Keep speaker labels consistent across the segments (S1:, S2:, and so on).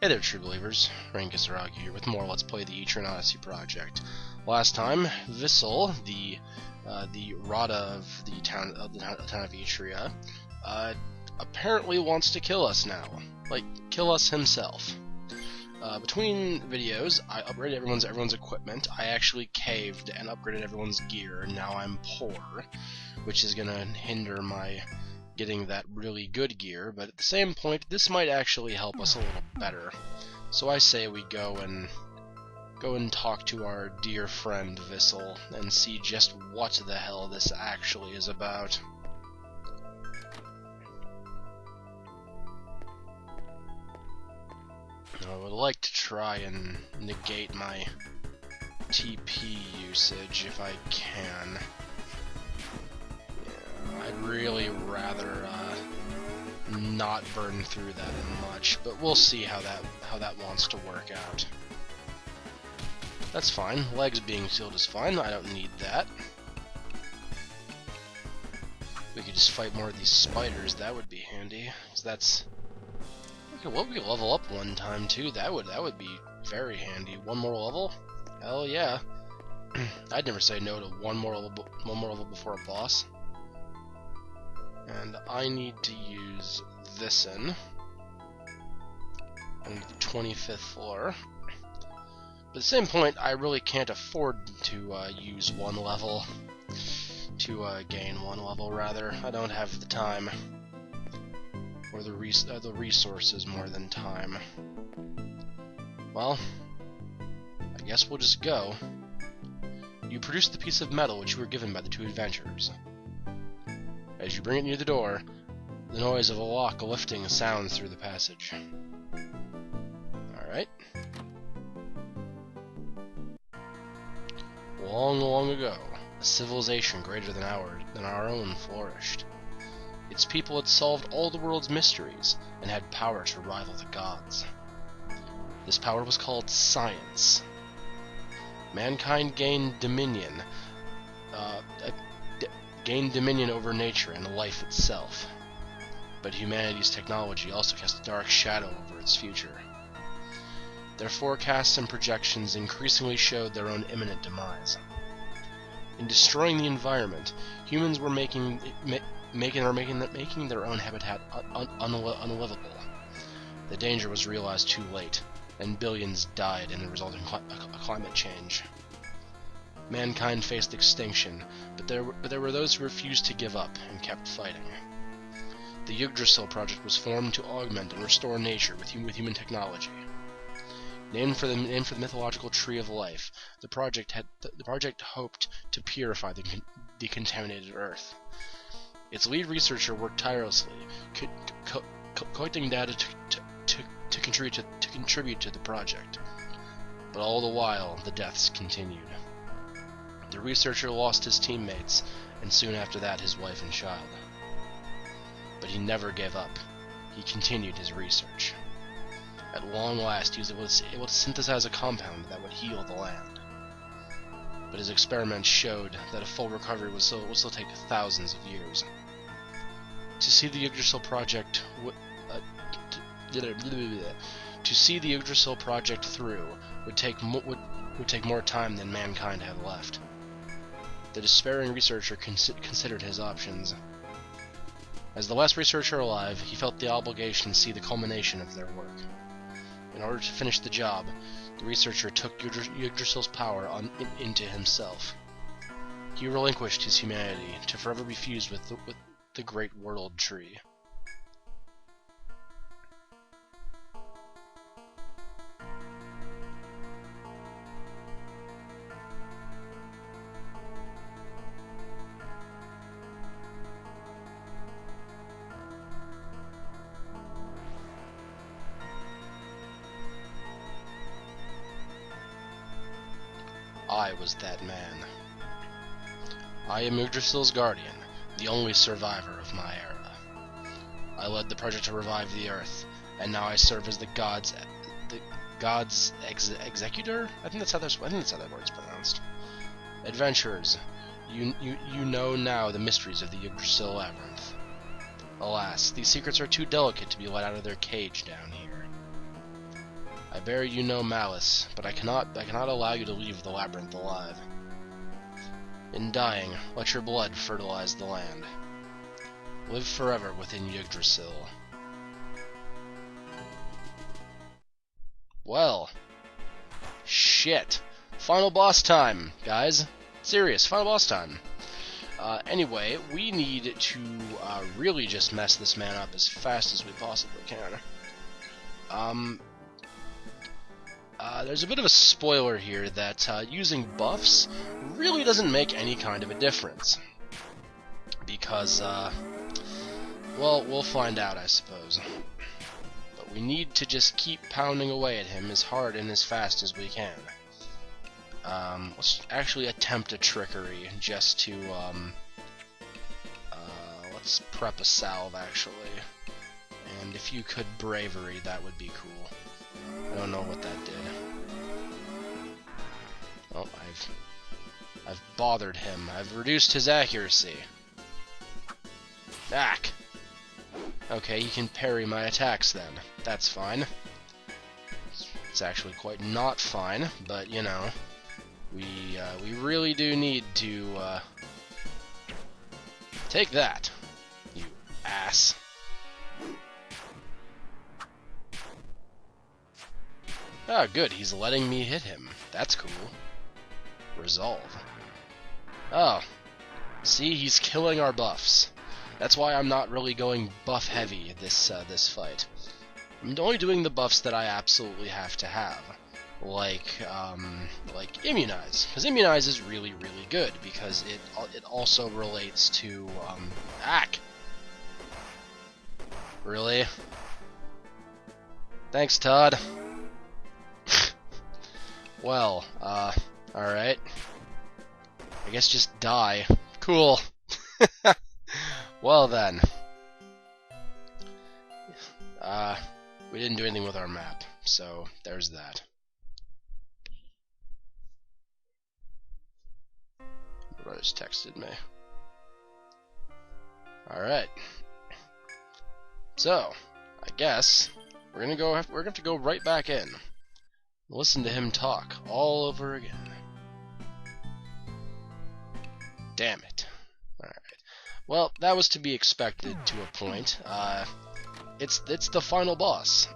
S1: Hey there, true believers. Rankus Aragi here with more Let's Play the Etrian Odyssey project. Last time, Visil, the Rada of the town of Etria, apparently wants to kill us now. Like, kill us himself. Between videos, I upgraded everyone's equipment. I actually caved and upgraded everyone's gear, and now I'm poor, which is gonna hinder my getting that really good gear, but at the same point, this might actually help us a little better. So I say we go and talk to our dear friend Visil and see just what the hell this actually is about. I would like to try and negate my TP usage if I can. I'd really rather not burn through that much, but we'll see how that wants to work out. That's fine. Legs being sealed is fine. I don't need that. We could just fight more of these spiders. That would be handy. 'Cause that's we could level up one time too. That would be very handy. One more level? Hell yeah! I'd never say no to one more level before a boss. And I need to use Visil on the 25th floor. But at the same point, I really can't afford to use one level, to gain one level, rather. I don't have the time, or the resources more than time. Well, I guess we'll just go. You produced the piece of metal which you were given by the two adventurers. As you bring it near the door, the noise of a lock lifting sounds through the passage. Alright. Long, long ago, a civilization greater than our own flourished. Its people had solved all the world's mysteries and had power to rival the gods. This power was called science. Mankind gained dominion over nature and life itself. But humanity's technology also cast a dark shadow over its future. Their forecasts and projections increasingly showed their own imminent demise. In destroying the environment, humans were making their own habitat unlivable. The danger was realized too late, and billions died in the resulting climate change. Mankind faced extinction, but there were those who refused to give up and kept fighting. The Yggdrasil project was formed to augment and restore nature with human technology. Named for the mythological tree of life, the project hoped to purify the contaminated Earth. Its lead researcher worked tirelessly, collecting data to contribute to the project. But all the while, the deaths continued. The researcher lost his teammates, and soon after that his wife and child. But he never gave up. He continued his research. At long last, he was able to synthesize a compound that would heal the land. But his experiments showed that a full recovery would still take thousands of years. To see the Yggdrasil project through would take more time than mankind had left. The despairing researcher considered his options. As the last researcher alive, he felt the obligation to see the culmination of their work. In order to finish the job, the researcher took Yggdrasil's power into himself. He relinquished his humanity to forever be fused with the great world tree. I was that man. I am Yggdrasil's guardian, the only survivor of my era. I led the project to revive the Earth, and now I serve as the god's executor. I think that's how that word's pronounced. Adventurers, you know now the mysteries of the Yggdrasil labyrinth. Alas, these secrets are too delicate to be let out of their cage down here. I bear you no malice, but I cannot allow you to leave the labyrinth alive. In dying, let your blood fertilize the land. Live forever within Yggdrasil. Well, shit. Final boss time, guys. Serious, final boss time. Anyway, we need to really just mess this man up as fast as we possibly can. There's a bit of a spoiler here that using buffs really doesn't make any kind of a difference. Because, well, we'll find out, I suppose. But we need to just keep pounding away at him as hard and as fast as we can. Let's actually attempt a trickery just to, let's prep a salve, actually. And if you could bravery, that would be cool. I don't know what that did. Oh, I've bothered him. I've reduced his accuracy. Back! Okay, he can parry my attacks then. That's fine. It's actually quite not fine, but, you know, we really do need to, take that, you ass. Ah, good, he's letting me hit him. That's cool. Resolve. Oh, see, he's killing our buffs. That's why I'm not really going buff heavy this fight. I'm only doing the buffs that I absolutely have to have, like immunize, because immunize is really good because it also relates to ack. Really? Thanks, Todd. Well, alright. I guess just die. Cool. Well then. We didn't do anything with our map, so there's that. My brother just texted me. Alright. So, I guess we're gonna have to go right back in. Listen to him talk all over again. Damn it. Alright. Well, that was to be expected to a point. It's the final boss.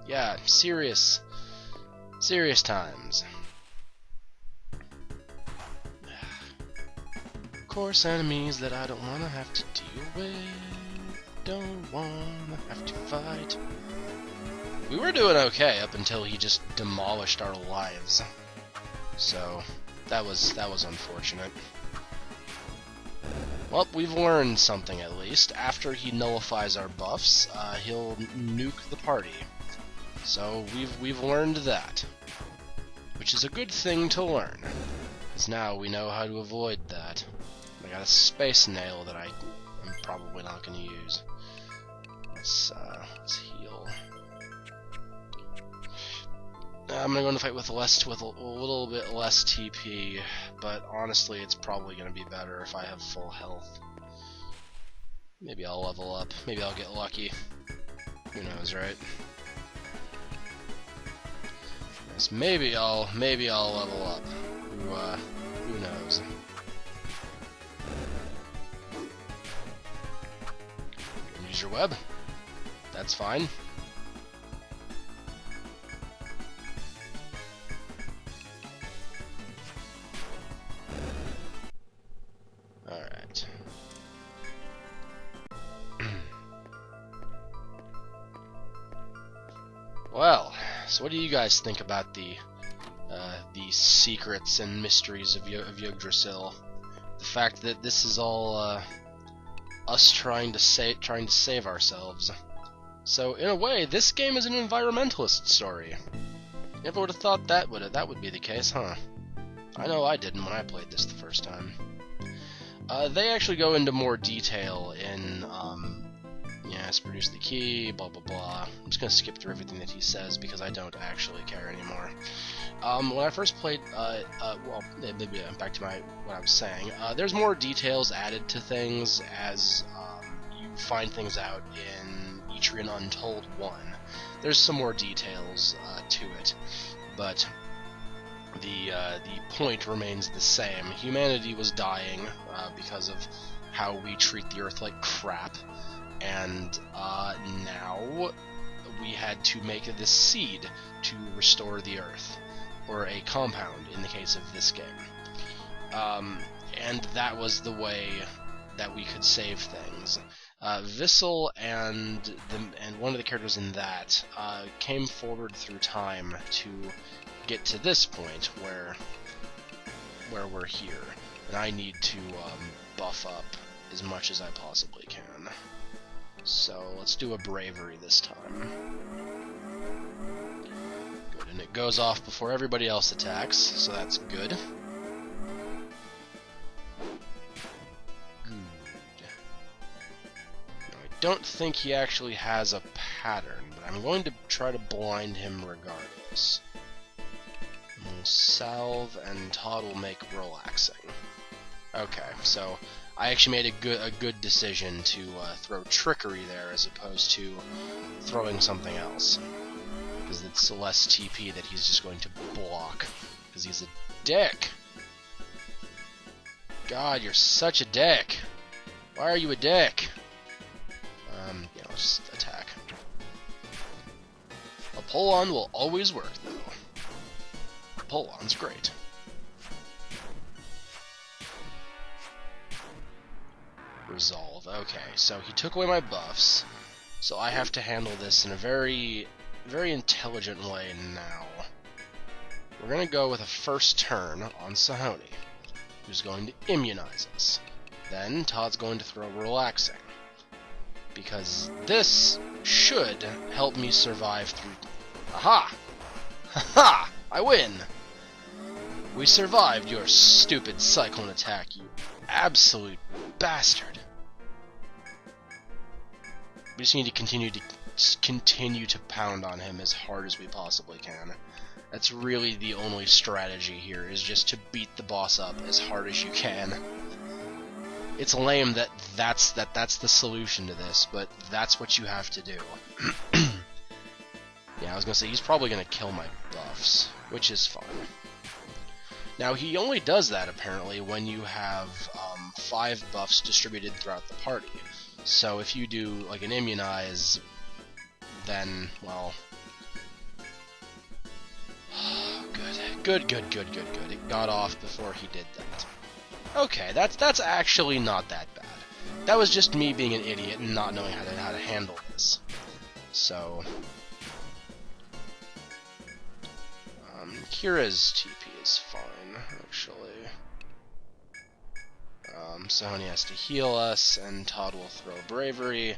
S1: Yeah, serious times. Of course, enemies that I don't wanna have to deal with. Don't wanna have to fight. We were doing okay up until he just demolished our lives. So that was unfortunate. Well, we've learned something at least. After he nullifies our buffs, he'll nuke the party. So we've learned that, which is a good thing to learn, because now we know how to avoid that. I got a space nail that I'm probably not going to use. Let's heal. I'm gonna go into fight with a little bit less TP, but honestly, it's probably gonna be better if I have full health. Maybe I'll level up. Maybe I'll get lucky. Who knows, right? Yes, maybe I'll level up. Who knows? Use your web. That's fine. Alright. Well, so what do you guys think about the secrets and mysteries of Yggdrasil? The fact that this is all us trying to save ourselves. So in a way, this game is an environmentalist story. Never would have thought that would be the case, huh? I know I didn't when I played this the first time. They actually go into more detail in, yes, produce the key, blah blah blah. I'm just gonna skip through everything that he says because I don't actually care anymore. When I first played, well, back to what I was saying, there's more details added to things as you find things out in Etrian Untold 1. There's some more details to it, but the point remains the same. Humanity was dying because of how we treat the Earth like crap, and now we had to make this seed to restore the Earth, or a compound in the case of this game. And that was the way that we could save things. Visil and one of the characters in that came forward through time to get to this point where we're here, and I need to buff up as much as I possibly can. So let's do a bravery this time. Good, and it goes off before everybody else attacks, so that's good. Don't think he actually has a pattern, but I'm going to try to blind him regardless. We'll salve, and Todd will make relaxing. Okay, so I actually made a good decision to throw trickery there as opposed to throwing something else, because it's less TP that he's just going to block, because he's a dick. God, you're such a dick. Why are you a dick? Yeah, let's just attack. A pull-on will always work, though. Pull-on's great. Resolve. Okay, so he took away my buffs, so I have to handle this in a very intelligent way now. We're gonna go with a first turn on Sahoni, who's going to immunize us. Then Todd's going to throw relaxing, because this should help me survive through... Aha! Haha! I win! We survived your stupid cyclone attack, you absolute bastard. We just need to continue to pound on him as hard as we possibly can. That's really the only strategy here, is just to beat the boss up as hard as you can. It's lame that that's the solution to this, but that's what you have to do. Yeah, I was gonna say, he's probably gonna kill my buffs, which is fine. Now, he only does that, apparently, when you have 5 buffs distributed throughout the party. So if you do, like, an immunize, then, well... Good. It got off before he did that. Okay, that's actually not that bad. That was just me being an idiot and not knowing how to handle this. So... Kira's TP is fine, actually. Sahoni has to heal us, and Todd will throw bravery.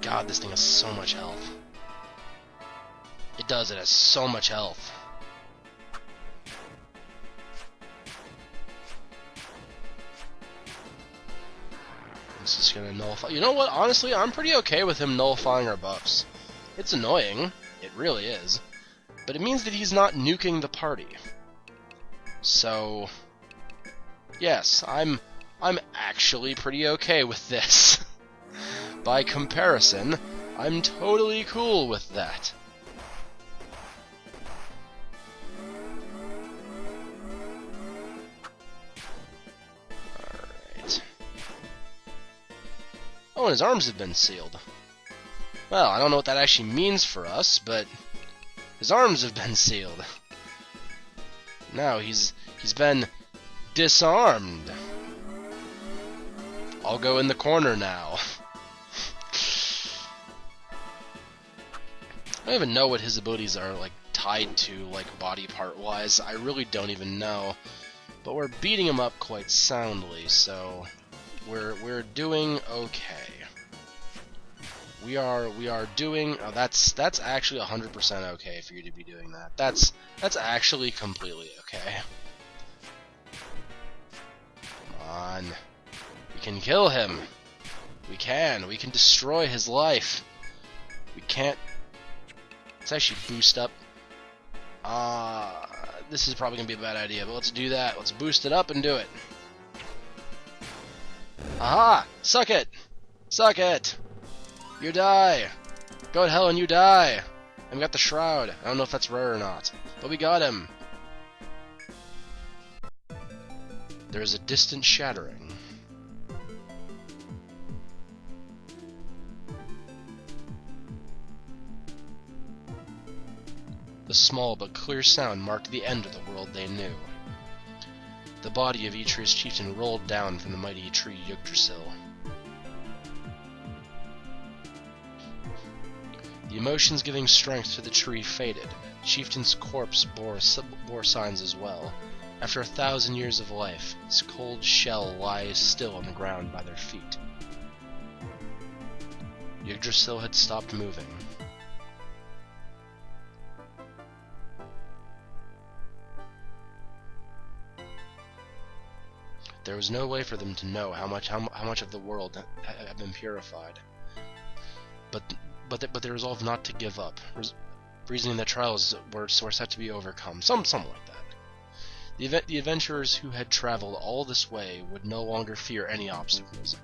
S1: God, this thing has so much health. It does, it has so much health. This is gonna nullify. You know what? Honestly, I'm pretty okay with him nullifying our buffs. It's annoying. It really is. But it means that he's not nuking the party. So, yes, I'm actually pretty okay with this. By comparison, I'm totally cool with that. Alright. Oh, and his arms have been sealed. Well, I don't know what that actually means for us, but his arms have been sealed. Now he's been disarmed. I'll go in the corner now. I don't even know what his abilities are like tied to, like body part wise. I really don't even know. But we're beating him up quite soundly, so we're doing okay. We are doing. Oh, that's actually 100% okay for you to be doing that. That's actually completely okay. Come on, we can kill him. We can destroy his life. We can't. Let's actually boost up. This is probably gonna be a bad idea, but let's do that. Let's boost it up and do it. Aha! Suck it! Suck it! You die! Go to hell and you die! And we got the shroud. I don't know if that's rare or not, but we got him. There is a distant shattering. The small but clear sound marked the end of the world they knew. The body of Etria's chieftain rolled down from the mighty tree Yggdrasil. The emotions giving strength to the tree faded. The chieftain's corpse bore signs as well. After 1,000 years of life, its cold shell lies still on the ground by their feet. Yggdrasil had stopped moving. There was no way for them to know how much of the world had been purified. But they resolved not to give up, reasoning that trials were set to be overcome, something like that. The adventurers who had traveled all this way would no longer fear any obstacles.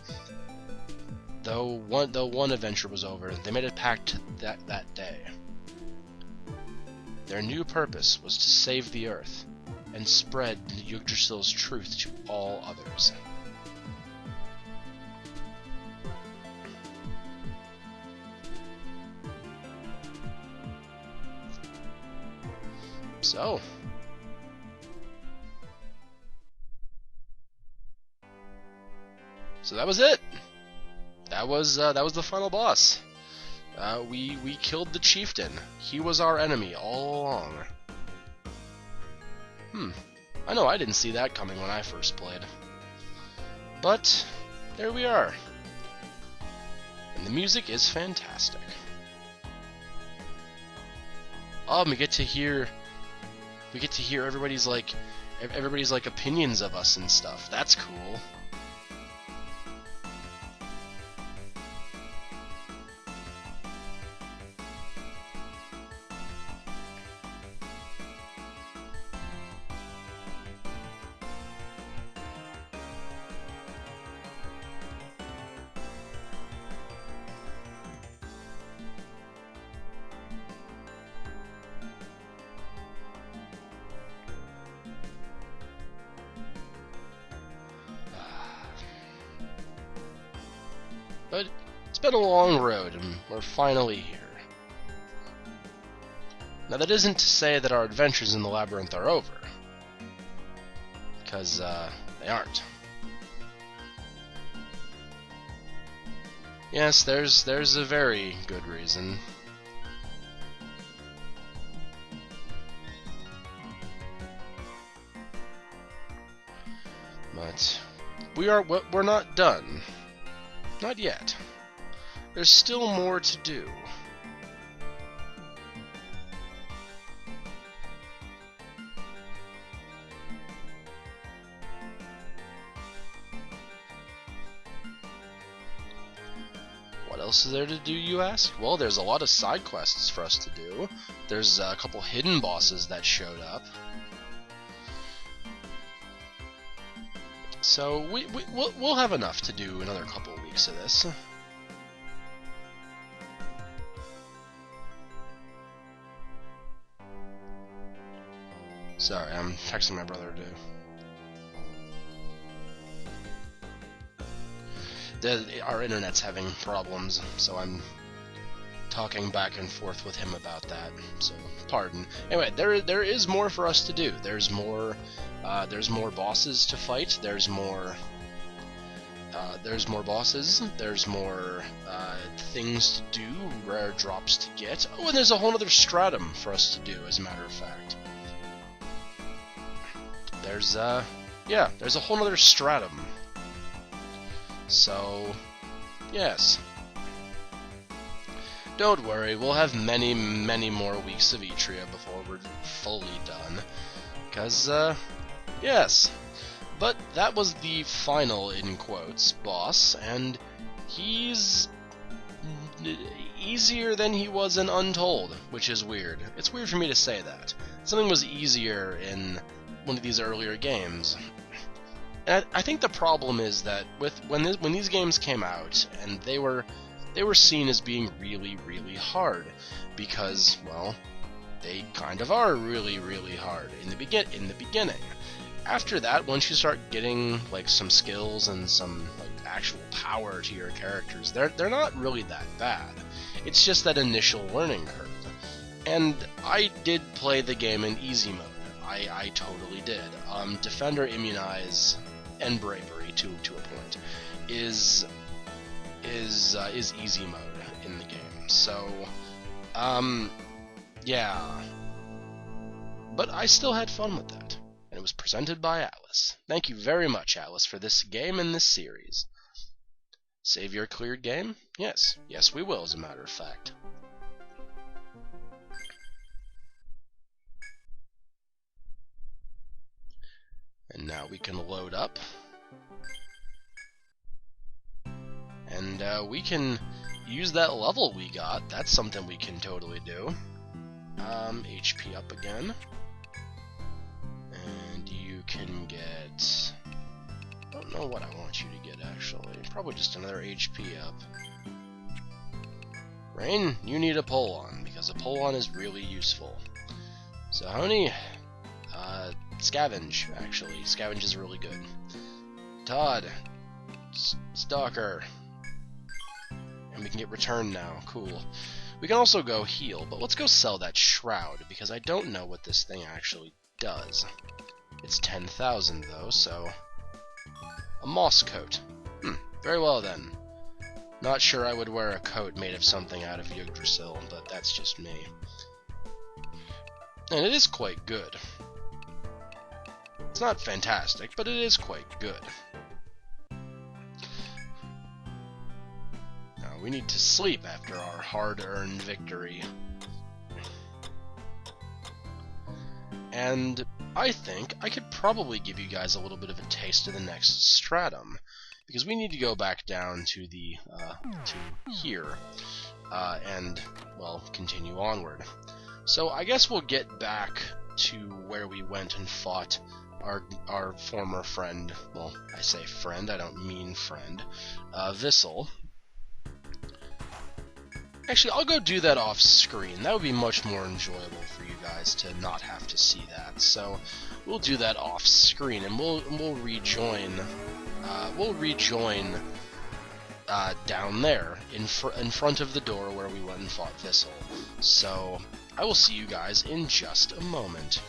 S1: Though one adventure was over, they made a pact that day. Their new purpose was to save the Earth and spread Yggdrasil's truth to all others. So that was it. That was the final boss. We killed the chieftain. He was our enemy all along. I know I didn't see that coming when I first played. But there we are. And the music is fantastic. We get to hear everybody's opinions of us and stuff. That's cool. But it's been a long road, and we're finally here. Now that isn't to say that our adventures in the labyrinth are over, because they aren't. Yes, there's a very good reason. But we're not done. Not yet. There's still more to do. What else is there to do, you ask? Well, there's a lot of side quests for us to do. There's a couple hidden bosses that showed up. So we'll have enough to do another couple of weeks of this. Sorry, I'm texting my brother our internet's having problems, so I'm talking back and forth with him about that. So pardon. Anyway, there is more for us to do. There's more bosses to fight. There's more bosses. There's more things to do, rare drops to get. Oh, and there's a whole other stratum for us to do, as a matter of fact. There's a whole other stratum. So, yes. Don't worry, we'll have many, many more weeks of Etria before we're fully done. Because, yes. But that was the final, in quotes, boss, and he's easier than he was in Untold, which is weird. It's weird for me to say that. Something was easier in one of these earlier games. And I think the problem is that when these games came out, and they were seen as being really, really hard, because, well, they kind of are really, really hard in the beginning. After that, once you start getting like some skills and some like actual power to your characters, they're not really that bad. It's just that initial learning curve. And I did play the game in easy mode. I totally did. Defender, Immunize, and Bravery to a point is easy mode in the game. So, yeah. But I still had fun with that. And it was presented by Atlas. Thank you very much, Atlas, for this game and this series. Save your cleared game? Yes. Yes, we will, as a matter of fact. And now we can load up. And we can use that level we got. That's something we can totally do. HP up again. And you can get... I don't know what I want you to get, actually. Probably just another HP up. Rain, you need a pull-on, because a pull-on is really useful. So, Honey, Scavenge, actually. Scavenge is really good. Todd, Stalker. And we can get Return now. Cool. We can also go heal, but let's go sell that Shroud, because I don't know what this thing actually does. It's 10,000, though, so... A moss coat. Very well, then. Not sure I would wear a coat made of something out of Yggdrasil, but that's just me. And it is quite good. It's not fantastic, but it is quite good. Now, we need to sleep after our hard-earned victory. And I think I could probably give you guys a little bit of a taste of the next stratum, because we need to go back down to the to here and, well, continue onward. So I guess we'll get back to where we went and fought our former friend. Well, I say friend, I don't mean friend. Visil. Actually, I'll go do that off screen. That would be much more enjoyable for you guys to not have to see that. So we'll do that off screen, and we'll rejoin. We'll rejoin down there in front of the door where we went and fought Visil. So I will see you guys in just a moment.